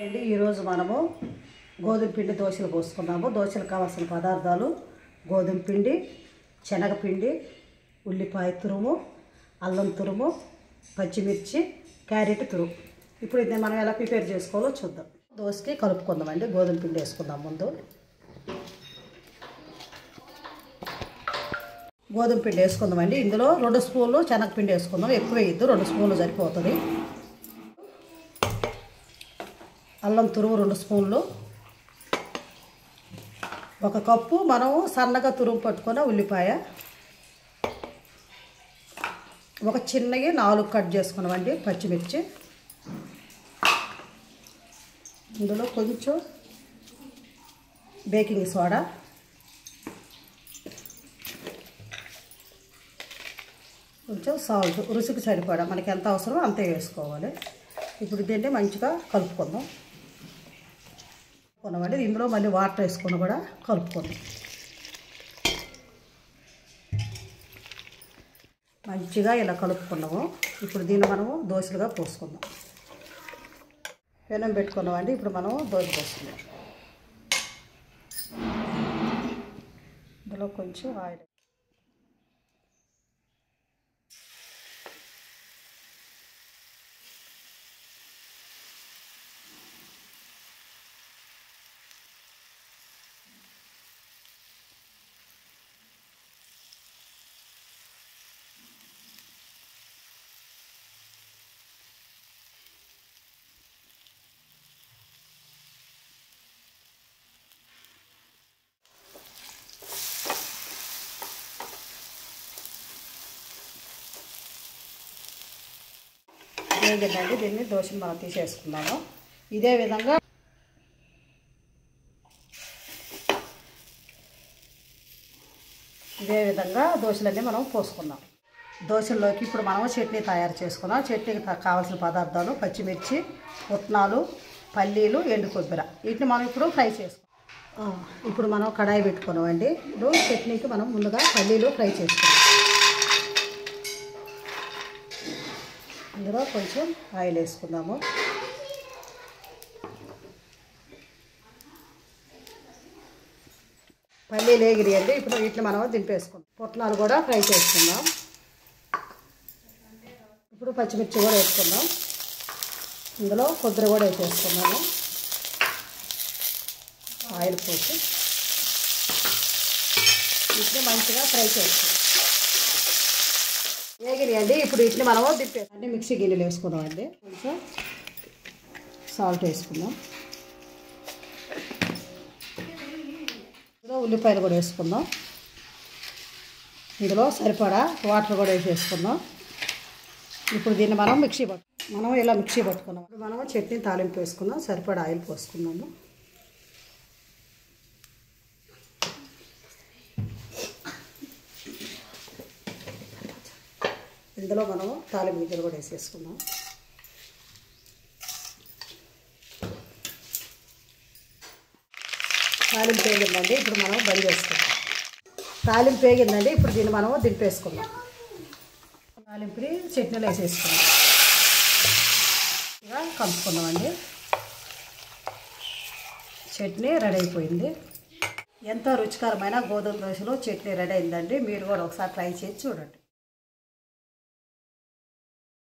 అండి ఈరోజు మనము గోధుమ పిండి దోశలు పోసుకున్నాము. దోశలకు కావాల్సిన పదార్థాలు గోధుమ పిండి, శనగపిండి, ఉల్లిపాయ తురుము, అల్లం తురుము, పచ్చిమిర్చి, క్యారెట్ తురుము. ఇప్పుడు ఇది మనం ఎలా ప్రిపేర్ చేసుకోవాలో చూద్దాం. దోశకి కలుపుకుందామండి. గోధుమ పిండి వేసుకుందాం. ముందు గోధుమ పిండి వేసుకుందామండి. ఇందులో 2 స్పూన్లు శనగపిండి వేసుకుందాం. ఎక్కువ వేయద్దు, 2 స్పూన్లు సరిపోతుంది. అల్లం తురుము 2 స్పూన్లు, 1 కప్పు మనం సన్నగా తురుము పట్టుకున్న ఉల్లిపాయ, ఒక చిన్నవి 4 కట్ చేసుకున్నామండి పచ్చిమిర్చి, ఇందులో కొంచెం బేకింగ్ సోడా, కొంచెం సాల్ట్ రుచికి సరిపడా మనకి ఎంత అవసరమో అంతే వేసుకోవాలి. ఇప్పుడు దీన్ని మంచిగా కలుపుకుందాం. ఇందులో మళ్ళీ వాటర్ వేసుకొని కూడా కలుపుకుందాం. మంచిగా ఇలా కలుపుకున్నాము. ఇప్పుడు దీన్ని మనము దోశలుగా పోసుకుందాం. పెనం పెట్టుకున్నామండి. ఇప్పుడు మనము దోశ పోసుకుందాం. ఇందులో కొంచెం ఆయిల్, వేగండి. దీన్ని దోశలు మనం తీసేసుకున్నాము. ఇదే విధంగా దోశలన్నీ మనం పోసుకున్నాం. దోశల్లోకి ఇప్పుడు మనం చట్నీ తయారు చేసుకున్నాం. చట్నీకి కావాల్సిన పదార్థాలు పచ్చిమిర్చి, పుట్నాలు, పల్లీలు, ఎండు కొబ్బరి. వీటిని మనం ఇప్పుడు ఫ్రై చేసుకున్నాం. ఇప్పుడు మనం కడాయి పెట్టుకున్నామండి. ఇప్పుడు చట్నీకి మనం ముందుగా పల్లీలు ఫ్రై చేసుకున్నాం. ఇందులో కొంచెం ఆయిల్ వేసుకుందాము. పల్లీలు వేగిరియండి. ఇప్పుడు వీటిని మనం దింపేసుకుందాం. పుట్నాలు కూడా ఫ్రై చేసుకుందాం. ఇప్పుడు పచ్చిమిర్చి కూడా వేసుకుందాం. ఇందులో కొబ్బరి కూడా వేసేసుకున్నాము. ఆయిల్ పోసి వీటిని మంచిగా ఫ్రై చేసుకుందాం. వేగిరియండి. ఇప్పుడు వీటిని మనము దింపేసి మిక్సీ గిన్నెలు వేసుకుందాం అండి. కొంచెం సాల్ట్ వేసుకుందాం. ఇందులో ఉల్లిపాయలు కూడా వేసుకుందాం. ఇందులో సరిపడా వాటర్ కూడా వేసేసుకుందాం. ఇప్పుడు దీన్ని మనం ఇలా మిక్సీ పట్టుకున్నాం. ఇప్పుడు మనం చట్నీ తాలింపు వేసుకుందాం. సరిపడా ఆయిల్ పోసుకుందాము. ఇందులో మనము తాలింపు గింజలు కూడా వేసేసుకుందాం. తాలింపు వేగిందండి. ఇప్పుడు మనం బంద్ చేసుకుందాం. తాలింపు వేగిందండి. ఇప్పుడు దీన్ని మనము దింపేసుకుందాం. తాలింపుని చట్నీలో వేసేసుకుందాం. ఇలా కలుపుకుందామండి. చట్నీ రెడీ అయిపోయింది. ఎంతో రుచికరమైన గోధుమ దోశలో చట్నీ రెడీ అయిందండి. మీరు కూడా ఒకసారి ట్రై చేసి చూడండి.